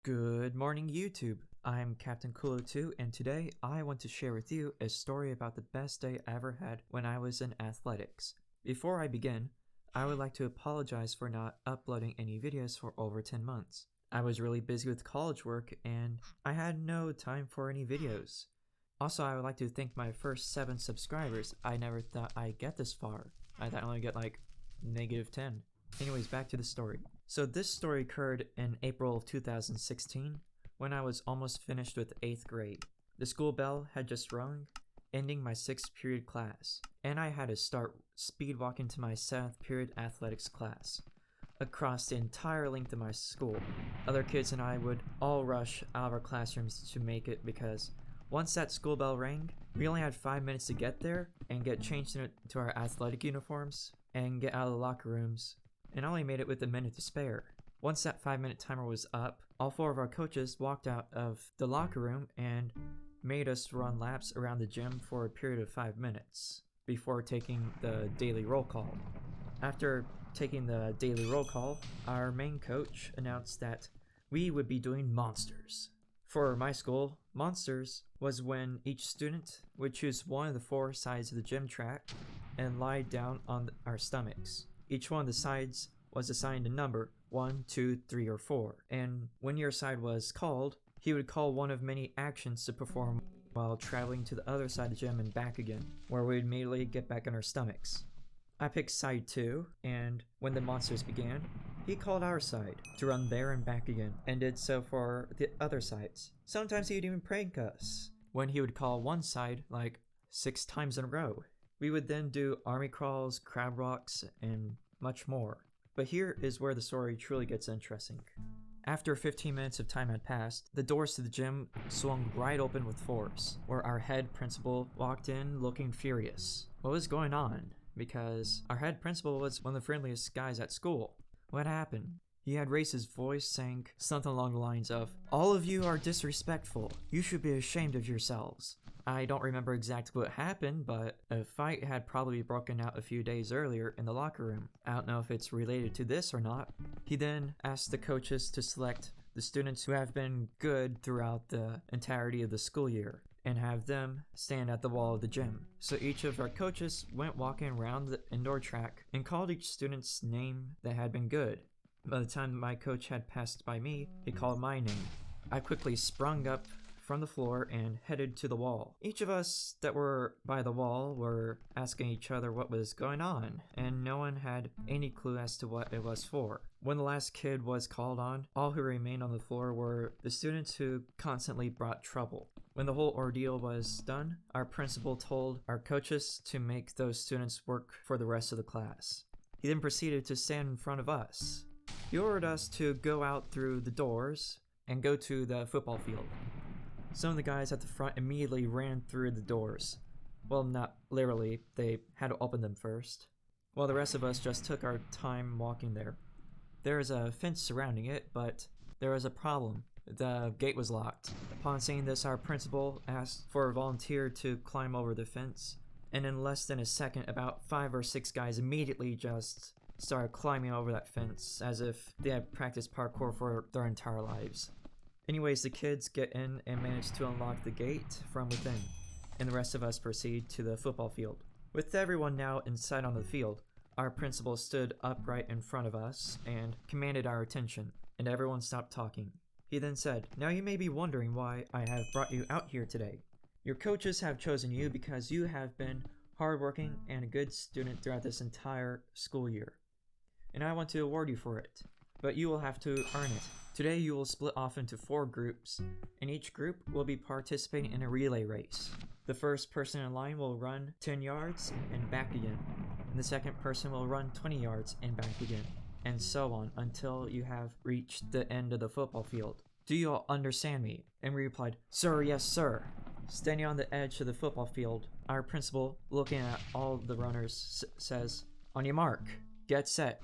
Good morning, YouTube. I'm Captain Kulu2, and today I want to share with you a story about the best day I ever had when I was in athletics. Before I begin, I would like to apologize for not uploading any videos for over 10 months. I was really busy with college work and I had no time for any videos. Also, I would like to thank my first 7 subscribers. I never thought I'd get this far. I thought I'd only get like -10. Anyways, back to the story. So this story occurred in April of 2016 when I was almost finished with 8th grade. The school bell had just rung, ending my 6th period class, and I had to start speed walking to my 7th period athletics class. Across the entire length of my school, other kids and I would all rush out of our classrooms to make it because once that school bell rang, we only had 5 minutes to get there and get changed into our athletic uniforms and get out of the locker rooms, and I only made it with a minute to spare. Once that 5-minute timer was up, all 4 of our coaches walked out of the locker room and made us run laps around the gym for a period of 5 minutes before taking the daily roll call. After taking the daily roll call, our main coach announced that we would be doing monsters. For my school, monsters was when each student would choose one of the 4 sides of the gym track and lie down on our stomachs. Each one of the sides was assigned a number, 1, 2, 3, or 4, and when your side was called, he would call one of many actions to perform while traveling to the other side of the gym and back again, where we would immediately get back on our stomachs. I picked side 2, and when the monsters began, he called our side to run there and back again, and did so for the other sides. Sometimes he would even prank us when he would call one side like 6 times in a row. We would then do army crawls, crab walks, and much more. But here is where the story truly gets interesting. After 15 minutes of time had passed, the doors to the gym swung right open with force, where our head principal walked in looking furious. What was going on? Because our head principal was one of the friendliest guys at school. What happened? He had raised his voice, saying something along the lines of, "All of you are disrespectful. You should be ashamed of yourselves." I don't remember exactly what happened, but a fight had probably broken out a few days earlier in the locker room. I don't know if it's related to this or not. He then asked the coaches to select the students who have been good throughout the entirety of the school year and have them stand at the wall of the gym. So each of our coaches went walking around the indoor track and called each student's name that had been good. By the time my coach had passed by me, he called my name. I quickly sprung up from the floor and headed to the wall. Each of us that were by the wall were asking each other what was going on, and no one had any clue as to what it was for. When the last kid was called on, all who remained on the floor were the students who constantly brought trouble. When the whole ordeal was done, our principal told our coaches to make those students work for the rest of the class. He then proceeded to stand in front of us. He ordered us to go out through the doors and go to the football field. Some of the guys at the front immediately ran through the doors. Well, not literally, they had to open them first, while the rest of us just took our time walking there. There is a fence surrounding it, but there was a problem. The gate was locked. Upon seeing this, our principal asked for a volunteer to climb over the fence, and in less than a second, about 5 or 6 guys immediately just started climbing over that fence as if they had practiced parkour for their entire lives. Anyways, the kids get in and manage to unlock the gate from within, and the rest of us proceed to the football field. With everyone now inside on the field, our principal stood upright in front of us and commanded our attention, and everyone stopped talking. He then said, "Now you may be wondering why I have brought you out here today. Your coaches have chosen you because you have been hardworking and a good student throughout this entire school year, and I want to award you for it, but you will have to earn it. Today you will split off into 4 groups, and each group will be participating in a relay race. The first person in line will run 10 yards and back again, and the second person will run 20 yards and back again, and so on until you have reached the end of the football field. Do you all understand me?" And we replied, "Sir, yes, sir." Standing on the edge of the football field, our principal, looking at all the runners, says, "On your mark, get set,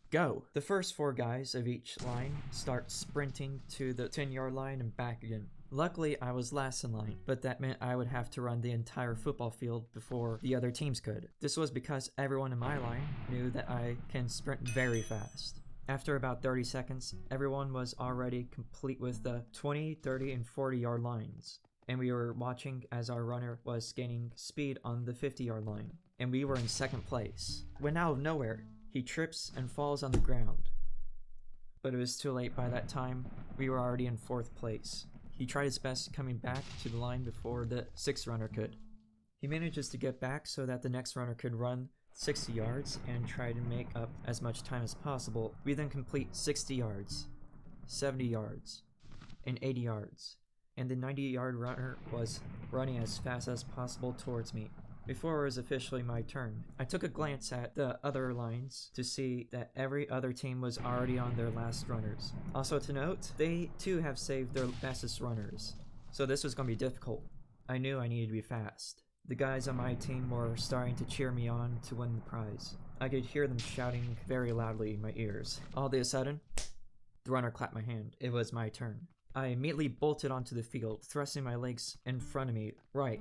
go." The first 4 guys of each line start sprinting to the 10-yard line and back again. Luckily, I was last in line, but that meant I would have to run the entire football field before the other teams could. This was because everyone in my line knew that I can sprint very fast. After about 30 seconds, everyone was already complete with the 20, 30, and 40-yard lines, and we were watching as our runner was gaining speed on the 50-yard line, and we were in second place. When out of nowhere, he trips and falls on the ground. But it was too late by that time. We were already in fourth place. He tried his best coming back to the line before the sixth runner could. He manages to get back so that the next runner could run 60 yards and try to make up as much time as possible. We then complete 60 yards, 70 yards, and 80 yards, and the 90-yard runner was running as fast as possible towards me. Before it was officially my turn, I took a glance at the other lines to see that every other team was already on their last runners. Also to note, they too have saved their fastest runners, so this was going to be difficult. I knew I needed to be fast. The guys on my team were starting to cheer me on to win the prize. I could hear them shouting very loudly in my ears. All of a sudden, the runner clapped my hand. It was my turn. I immediately bolted onto the field, thrusting my legs in front of me. Right,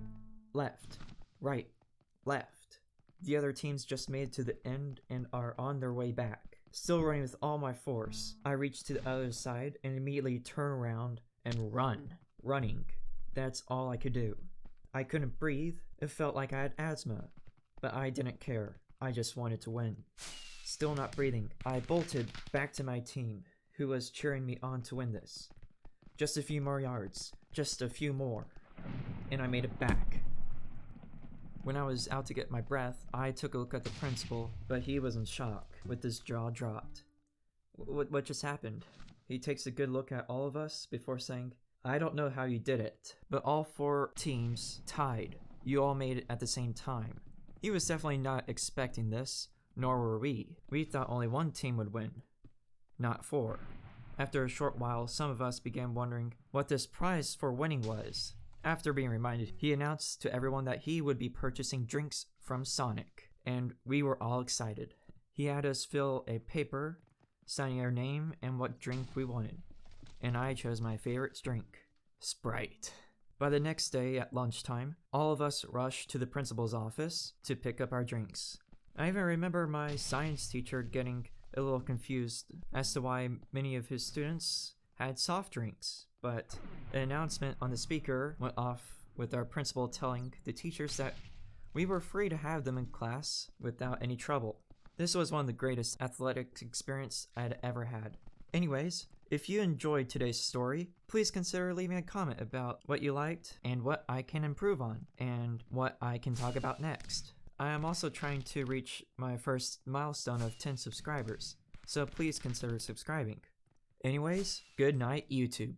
left, right, left. The other teams just made it to the end and are on their way back. Still running with all my force, I reached to the other side and immediately turn around and run. Running. That's all I could do. I couldn't breathe. It felt like I had asthma, but I didn't care. I just wanted to win. Still not breathing, I bolted back to my team, who was cheering me on to win this. Just a few more yards, just a few more, and I made it back. When I was out to get my breath, I took a look at the principal, but he was in shock, with his jaw dropped. What just happened? He takes a good look at all of us before saying, "I don't know how you did it, but all 4 teams tied. You all made it at the same time." He was definitely not expecting this, nor were we. We thought only one team would win, not 4. After a short while, some of us began wondering what this prize for winning was. After being reminded, he announced to everyone that he would be purchasing drinks from Sonic, and we were all excited. He had us fill a paper, signing our name and what drink we wanted, and I chose my favorite drink, Sprite. By the next day at lunchtime, all of us rushed to the principal's office to pick up our drinks. I even remember my science teacher getting a little confused as to why many of his students had soft drinks, but an announcement on the speaker went off with our principal telling the teachers that we were free to have them in class without any trouble. This was one of the greatest athletic experience I had ever had. Anyways, if you enjoyed today's story, please consider leaving a comment about what you liked and what I can improve on and what I can talk about next. I am also trying to reach my first milestone of 10 subscribers, so please consider subscribing. Anyways, good night, YouTube.